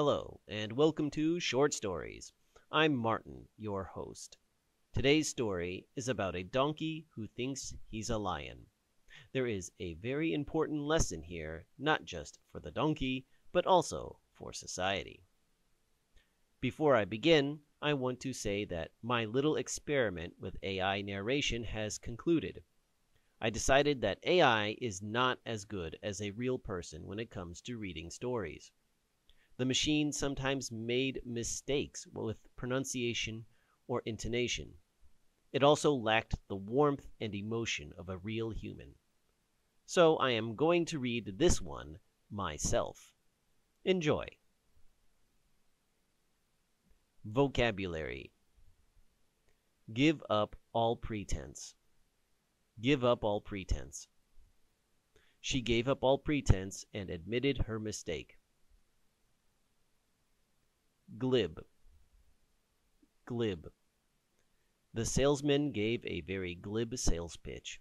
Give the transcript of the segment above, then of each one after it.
Hello, and welcome to Short Stories. I'm Martin, your host. Today's story is about a donkey who thinks he's a lion. There is a very important lesson here, not just for the donkey, but also for society. Before I begin, I want to say that my little experiment with AI narration has concluded. I decided that AI is not as good as a real person when it comes to reading stories. The machine sometimes made mistakes with pronunciation or intonation. It also lacked the warmth and emotion of a real human. So I am going to read this one myself. Enjoy. Vocabulary. Give up all pretense. Give up all pretense. She gave up all pretense and admitted her mistake. Glib. Glib. The salesman gave a very glib sales pitch.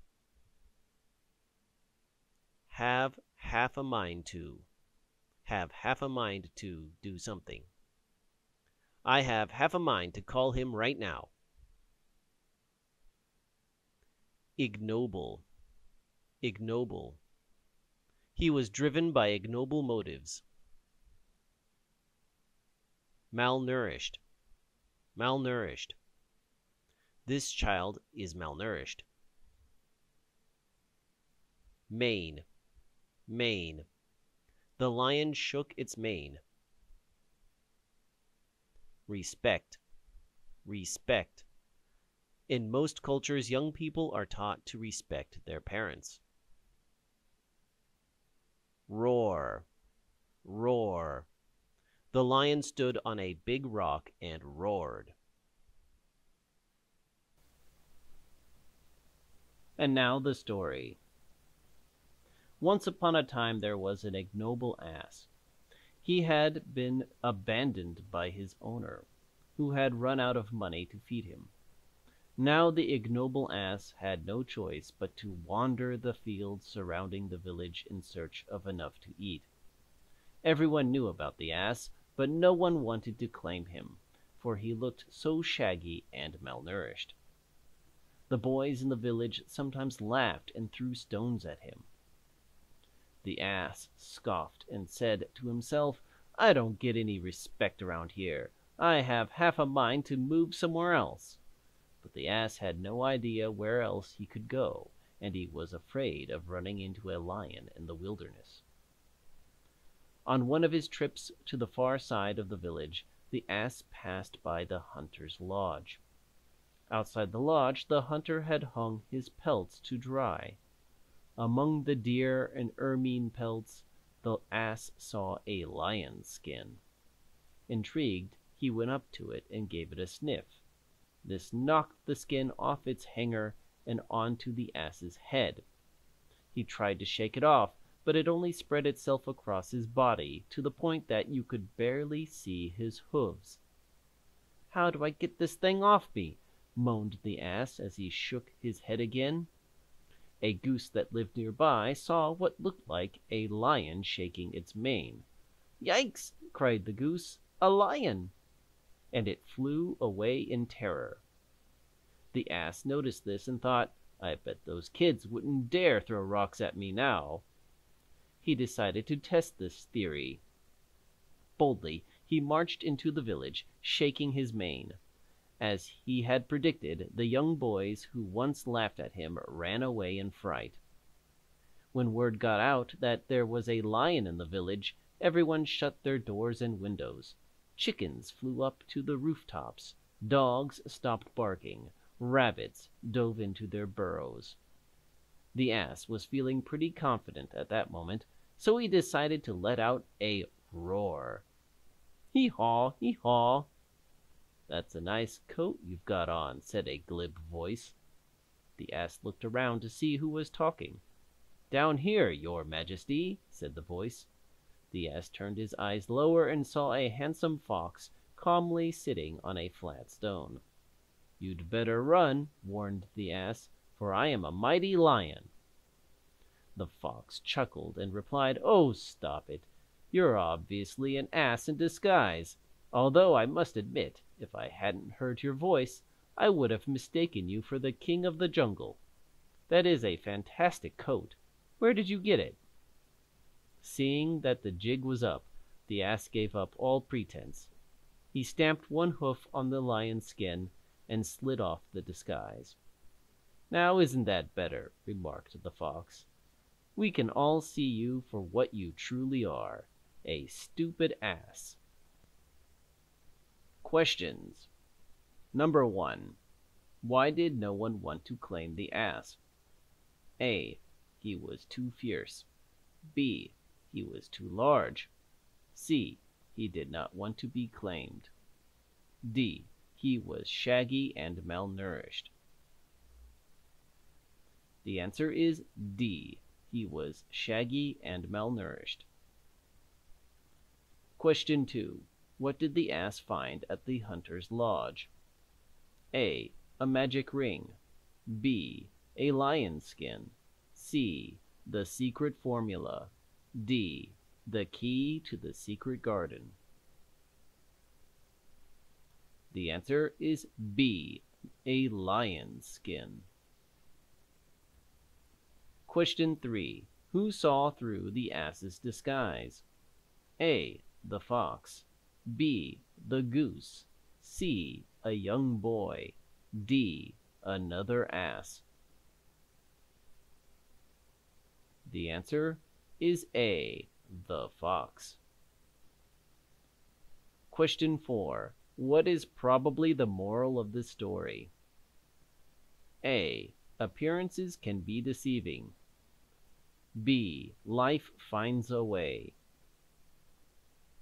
Have half a mind to. Have half a mind to do something. I have half a mind to call him right now. Ignoble. Ignoble. He was driven by ignoble motives. Malnourished. Malnourished. This child is malnourished. Mane. Mane. The lion shook its mane. Respect. Respect. In most cultures, young people are taught to respect their parents. Roar. Roar. The lion stood on a big rock and roared. And now the story. Once upon a time there was an ignoble ass. He had been abandoned by his owner, who had run out of money to feed him. Now the ignoble ass had no choice but to wander the fields surrounding the village in search of enough to eat. Everyone knew about the ass, but no one wanted to claim him, for he looked so shaggy and malnourished. The boys in the village sometimes laughed and threw stones at him. The ass scoffed and said to himself, "I don't get any respect around here. I have half a mind to move somewhere else." But the ass had no idea where else he could go, and he was afraid of running into a lion in the wilderness. On one of his trips to the far side of the village, the ass passed by the hunter's lodge. Outside the lodge, the hunter had hung his pelts to dry. Among the deer and ermine pelts, the ass saw a lion's skin. Intrigued, he went up to it and gave it a sniff. This knocked the skin off its hanger and onto the ass's head. He tried to shake it off, but it only spread itself across his body to the point that you could barely see his hooves. "How do I get this thing off me?" moaned the ass as he shook his head again. A goose that lived nearby saw what looked like a lion shaking its mane. "Yikes!" cried the goose. "A lion!" And it flew away in terror. The ass noticed this and thought, "I bet those kids wouldn't dare throw rocks at me now." He decided to test this theory. Boldly, he marched into the village, shaking his mane. As he had predicted, the young boys who once laughed at him ran away in fright. When word got out that there was a lion in the village, everyone shut their doors and windows. Chickens flew up to the rooftops. Dogs stopped barking. Rabbits dove into their burrows. The ass was feeling pretty confident at that moment, so he decided to let out a roar. "Hee-haw, hee-haw." "That's a nice coat you've got on," said a glib voice. The ass looked around to see who was talking. "Down here, your majesty," said the voice. The ass turned his eyes lower and saw a handsome fox calmly sitting on a flat stone. "You'd better run," warned the ass, "for I am a mighty lion." The fox chuckled and replied, "Oh, stop it. You're obviously an ass in disguise, although I must admit, if I hadn't heard your voice, I would have mistaken you for the king of the jungle. That is a fantastic coat. Where did you get it?" Seeing that the jig was up, the ass gave up all pretense. He stamped one hoof on the lion's skin and slid off the disguise. "Now isn't that better?" remarked the fox. "We can all see you for what you truly are, a stupid ass." Questions. Number 1. Why did no one want to claim the ass? A. He was too fierce. B. He was too large. C. He did not want to be claimed. D. He was shaggy and malnourished. The answer is D. He was shaggy and malnourished. Question 2. What did the ass find at the hunter's lodge? A. A magic ring. B. A lion's skin. C. The secret formula. D. The key to the secret garden. The answer is B. A lion's skin. Question 3. Who saw through the ass's disguise? A. The fox. B. The goose. C. A young boy. D. Another ass. The answer is A. The fox. Question 4. What is probably the moral of this story? A. Appearances can be deceiving. B. Life finds a way.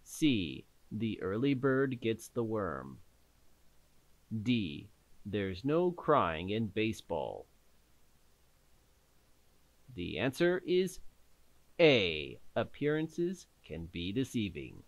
C. The early bird gets the worm. D. There's no crying in baseball. The answer is A. Appearances can be deceiving.